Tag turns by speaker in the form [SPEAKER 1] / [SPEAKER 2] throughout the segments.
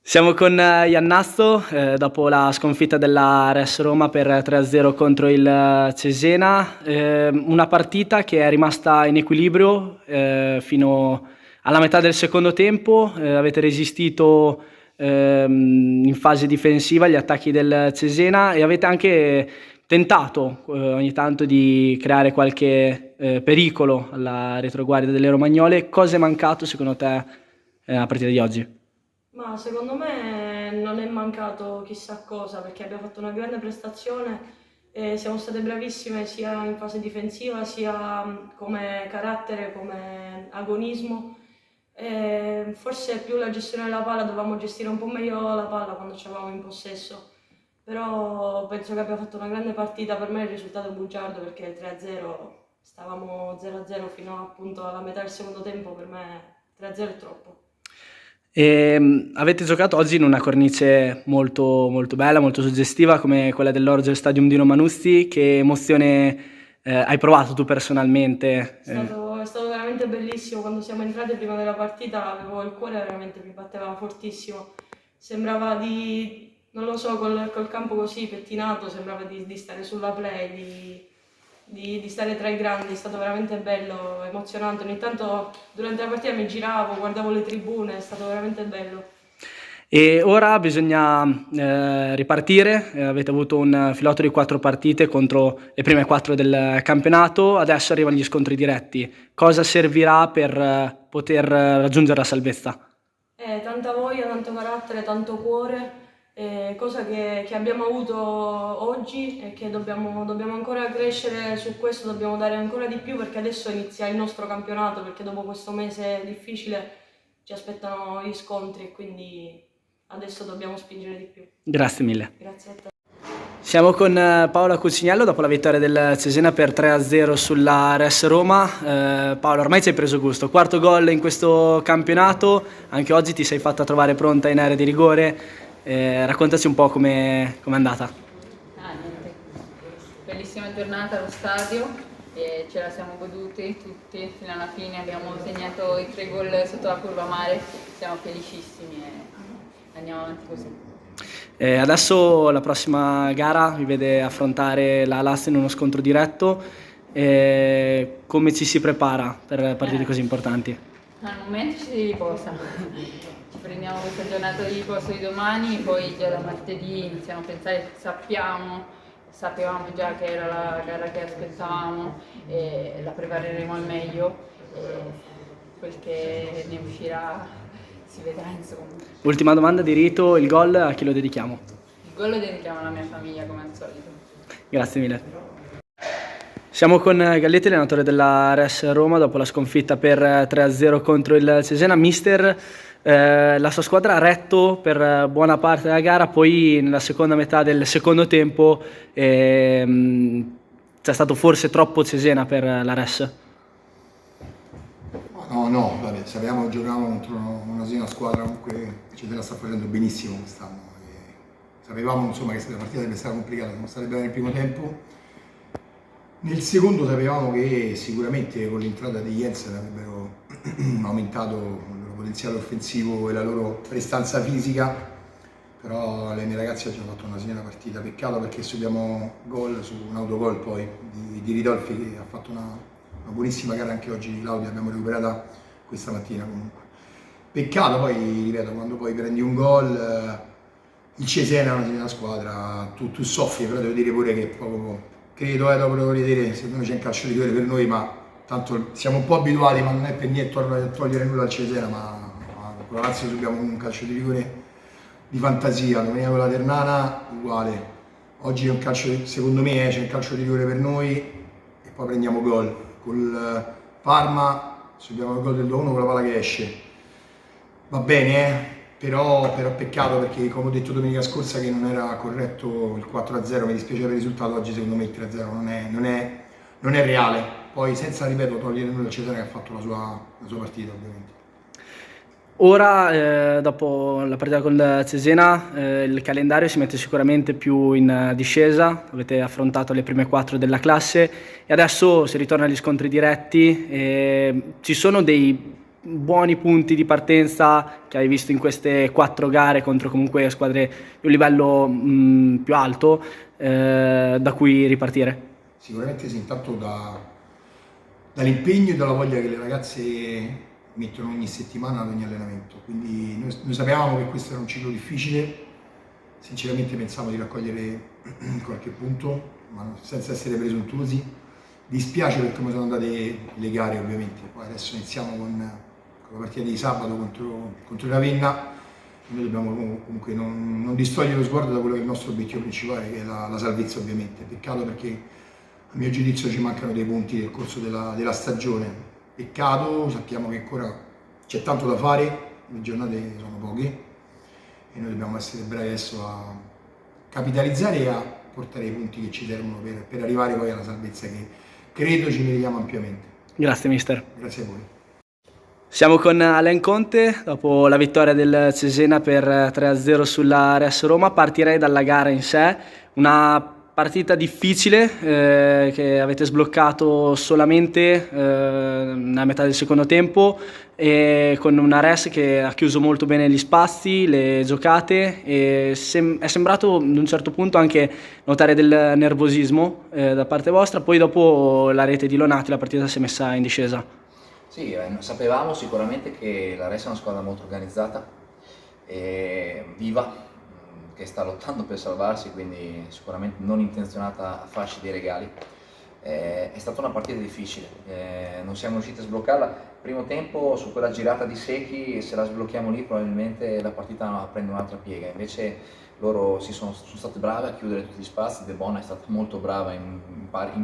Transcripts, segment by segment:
[SPEAKER 1] Siamo con Iannazzo, dopo la sconfitta della Res Roma per 3-0 contro il Cesena, una partita che è rimasta in equilibrio fino alla metà del secondo tempo, avete resistito in fase difensiva agli attacchi del Cesena e avete anche tentato ogni tanto di creare qualche pericolo alla retroguardia delle romagnole. Cosa è mancato secondo te alla partita di oggi?
[SPEAKER 2] Ma secondo me non è mancato chissà cosa perché abbiamo fatto una grande prestazione e siamo state bravissime sia in fase difensiva sia come carattere, come agonismo. E forse più la gestione della palla, dovevamo gestire un po' meglio la palla quando ci avevamo in possesso. Però penso che abbia fatto una grande partita, per me il risultato è bugiardo perché 3-0, stavamo 0-0 fino appunto alla metà del secondo tempo, per me 3-0 è troppo.
[SPEAKER 1] Avete giocato oggi in una cornice molto, molto bella, molto suggestiva come quella dell'Orgel Stadium di Romanuzzi. Che emozione hai provato tu personalmente?
[SPEAKER 2] È stato veramente bellissimo, quando siamo entrati prima della partita avevo il cuore veramente, mi batteva fortissimo, sembrava non lo so, col campo così pettinato, sembrava di stare sulla play, di stare tra i grandi, è stato veramente bello, emozionante, ogni tanto durante la partita mi giravo, guardavo le tribune, è stato veramente bello.
[SPEAKER 1] E ora bisogna ripartire. Avete avuto un filotto di 4 partite contro le prime 4 del campionato, adesso arrivano gli scontri diretti. Cosa servirà per poter raggiungere la salvezza?
[SPEAKER 2] Tanta voglia, tanto carattere, tanto cuore, cosa che abbiamo avuto oggi e che dobbiamo ancora crescere su questo, dobbiamo dare ancora di più perché adesso inizia il nostro campionato, perché dopo questo mese difficile ci aspettano gli scontri e quindi adesso dobbiamo spingere di più.
[SPEAKER 1] Grazie mille.
[SPEAKER 2] Grazie a te.
[SPEAKER 1] Siamo con Paola Cuciniello dopo la vittoria del Cesena per 3-0 sulla Res Roma. Paola, ormai ci hai preso gusto, quarto gol in questo campionato, anche oggi ti sei fatta trovare pronta in area di rigore. Raccontaci un po' com'è andata.
[SPEAKER 3] Niente. Bellissima giornata allo stadio e ce la siamo goduti tutti fino alla fine, abbiamo segnato i 3 gol sotto la curva mare, siamo felicissimi e andiamo avanti così.
[SPEAKER 1] Adesso la prossima gara vi vede affrontare la Lazio in uno scontro diretto. Come ci si prepara per partite così importanti?
[SPEAKER 3] Al momento ci si riposa, ci prendiamo questa giornata di riposo di domani, poi già da martedì iniziamo a pensare, sapevamo già che era la gara che aspettavamo e la prepareremo al meglio e quel che ne uscirà si vedrà insomma.
[SPEAKER 1] Ultima domanda di rito, il gol a chi lo dedichiamo?
[SPEAKER 3] Il gol lo dedichiamo alla mia famiglia come al solito.
[SPEAKER 1] Grazie mille. Siamo con Galletti, allenatore della Res Roma, dopo la sconfitta per 3-0 contro il Cesena. Mister, la sua squadra ha retto per buona parte della gara, poi nella seconda metà del secondo tempo c'è stato forse troppo Cesena per la Res.
[SPEAKER 4] No, vabbè, sapevamo che giocavamo contro una squadra comunque che ce la sta facendo benissimo quest'anno. Sapevamo insomma che la partita sarebbe stata complicata, non sarebbe nel primo tempo. Nel secondo sapevamo che sicuramente con l'entrata di Jensen avrebbero aumentato il loro potenziale offensivo e la loro prestanza fisica, però le mie ragazze ci hanno fatto una segna partita, peccato perché subiamo gol su un autogol poi di Ridolfi che ha fatto una buonissima gara anche oggi. Claudia l'abbiamo recuperata questa mattina comunque. Peccato poi, ripeto, quando poi prendi un gol, il Cesena è una squadra, tu soffri, però devo dire pure che poco, credo, dopo lo vedere, secondo me c'è un calcio di rigore per noi, ma tanto siamo un po' abituati, ma non è per niente togliere nulla al Cesena, ma con la Lazio subiamo un calcio di rigore di fantasia, domenica con la Ternana uguale. Oggi è un calcio, secondo me c'è un calcio di rigore per noi e poi prendiamo gol. Col Parma subiamo il gol del 2-1 con la palla che esce. Va bene, però peccato perché come ho detto domenica scorsa che non era corretto il 4-0, mi dispiace per il risultato, oggi secondo me il 3-0 non è reale. Poi senza, ripeto, togliere nulla al Cesena che ha fatto la sua partita ovviamente.
[SPEAKER 1] Ora, dopo la partita con il Cesena, il calendario si mette sicuramente più in discesa, avete affrontato le prime 4 della classe e adesso si ritorna agli scontri diretti. Ci sono dei buoni punti di partenza che hai visto in queste 4 gare contro comunque squadre di un livello più alto da cui ripartire?
[SPEAKER 4] Sicuramente sì, intanto dall'impegno e dalla voglia che le ragazze mettono ogni settimana ad ogni allenamento. Quindi noi sapevamo che questo era un ciclo difficile, sinceramente pensavo di raccogliere qualche punto, ma senza essere presuntuosi. Dispiace per come sono andate le gare ovviamente, poi adesso iniziamo con la partita di sabato contro il Ravenna. Noi dobbiamo comunque non distogliere lo sguardo da quello che è il nostro obiettivo principale, che è la salvezza ovviamente. Peccato perché a mio giudizio ci mancano dei punti nel corso della stagione. Peccato, sappiamo che ancora c'è tanto da fare, le giornate sono poche e noi dobbiamo essere bravi adesso a capitalizzare e a portare i punti che ci servono per arrivare poi alla salvezza che credo ci meritiamo ampiamente.
[SPEAKER 1] Grazie mister.
[SPEAKER 4] Grazie a voi.
[SPEAKER 1] Siamo con Alain Conte, dopo la vittoria del Cesena per 3-0 sulla RS Roma. Partirei dalla gara in sé, una partita difficile che avete sbloccato solamente nella metà del secondo tempo, e con una RS che ha chiuso molto bene gli spazi, le giocate, e è sembrato ad un certo punto anche notare del nervosismo da parte vostra. Poi dopo la rete di Lonati la partita si è messa in discesa.
[SPEAKER 5] Sì, sapevamo sicuramente che la Res è una squadra molto organizzata e viva, che sta lottando per salvarsi, quindi sicuramente non intenzionata a farci dei regali. È stata una partita difficile, non siamo riusciti a sbloccarla. Primo tempo, su quella girata di Secchi, se la sblocchiamo lì probabilmente la partita prende un'altra piega. Invece loro sono state brave a chiudere tutti gli spazi, De Bona è stata molto brava in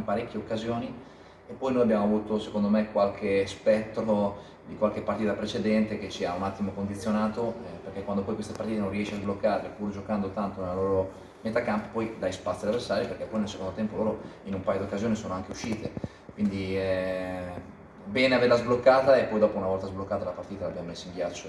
[SPEAKER 5] parecchie occasioni. E poi noi abbiamo avuto, secondo me, qualche spettro di qualche partita precedente che ci ha un attimo condizionato, perché quando poi queste partite non riesci a sbloccarle, pur giocando tanto nella loro metà campo, poi dai spazio agli avversari, perché poi nel secondo tempo loro in un paio di occasioni sono anche uscite. Quindi bene averla sbloccata, e poi dopo, una volta sbloccata la partita, l'abbiamo messa in ghiaccio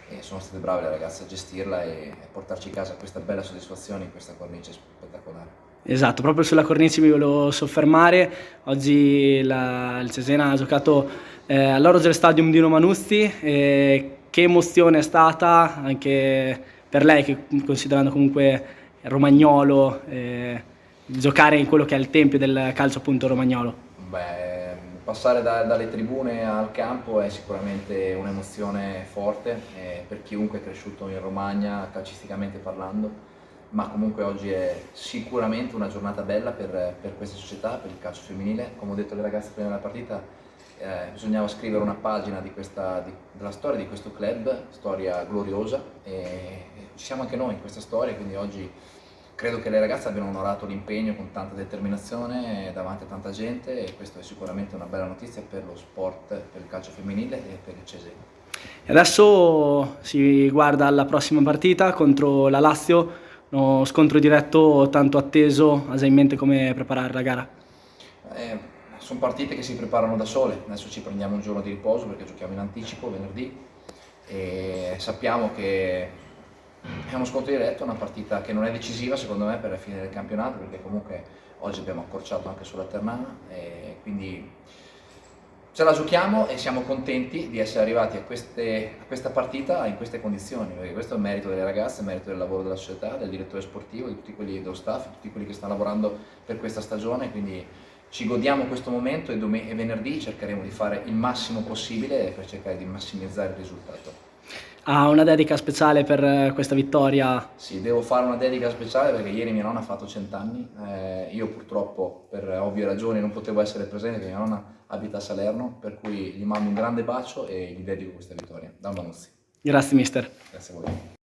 [SPEAKER 5] e sono state brave le ragazze a gestirla e portarci a casa questa bella soddisfazione in questa cornice spettacolare.
[SPEAKER 1] Esatto, proprio sulla cornice mi volevo soffermare. Oggi il Cesena ha giocato all'Orogel Stadium di Romanuzzi. Che emozione è stata anche per lei, che, considerando comunque Romagnolo, giocare in quello che è il tempio del calcio, appunto Romagnolo.
[SPEAKER 5] Beh, passare dalle tribune al campo è sicuramente un'emozione forte per chiunque è cresciuto in Romagna, calcisticamente parlando. Ma comunque oggi è sicuramente una giornata bella per questa società, per il calcio femminile. Come ho detto alle ragazze prima della partita, bisognava scrivere una pagina della storia di questo club, storia gloriosa, e ci siamo anche noi in questa storia, quindi oggi credo che le ragazze abbiano onorato l'impegno con tanta determinazione davanti a tanta gente, e questo è sicuramente una bella notizia per lo sport, per il calcio femminile e per il Cesena.
[SPEAKER 1] E adesso si guarda alla prossima partita contro la Lazio. Uno scontro diretto tanto atteso. Hai in mente come preparare la gara?
[SPEAKER 5] Sono partite che si preparano da sole. Adesso ci prendiamo un giorno di riposo perché giochiamo in anticipo venerdì, e sappiamo che è uno scontro diretto, una partita che non è decisiva secondo me per la fine del campionato, perché comunque oggi abbiamo accorciato anche sulla Ternana, e quindi ce la giochiamo e siamo contenti di essere arrivati a questa partita in queste condizioni, perché questo è il merito delle ragazze, il merito del lavoro della società, del direttore sportivo, di tutti quelli dello staff, di tutti quelli che stanno lavorando per questa stagione. Quindi ci godiamo questo momento, e venerdì cercheremo di fare il massimo possibile per cercare di massimizzare il risultato.
[SPEAKER 1] Ha una dedica speciale per questa vittoria?
[SPEAKER 5] Sì, devo fare una dedica speciale perché ieri mia nonna ha fatto 100 anni, io purtroppo per ovvie ragioni non potevo essere presente perché mia nonna abita a Salerno, per cui gli mando un grande bacio e gli dedico questa vittoria. Da Manuzzi.
[SPEAKER 1] Grazie mister.
[SPEAKER 5] Grazie a voi.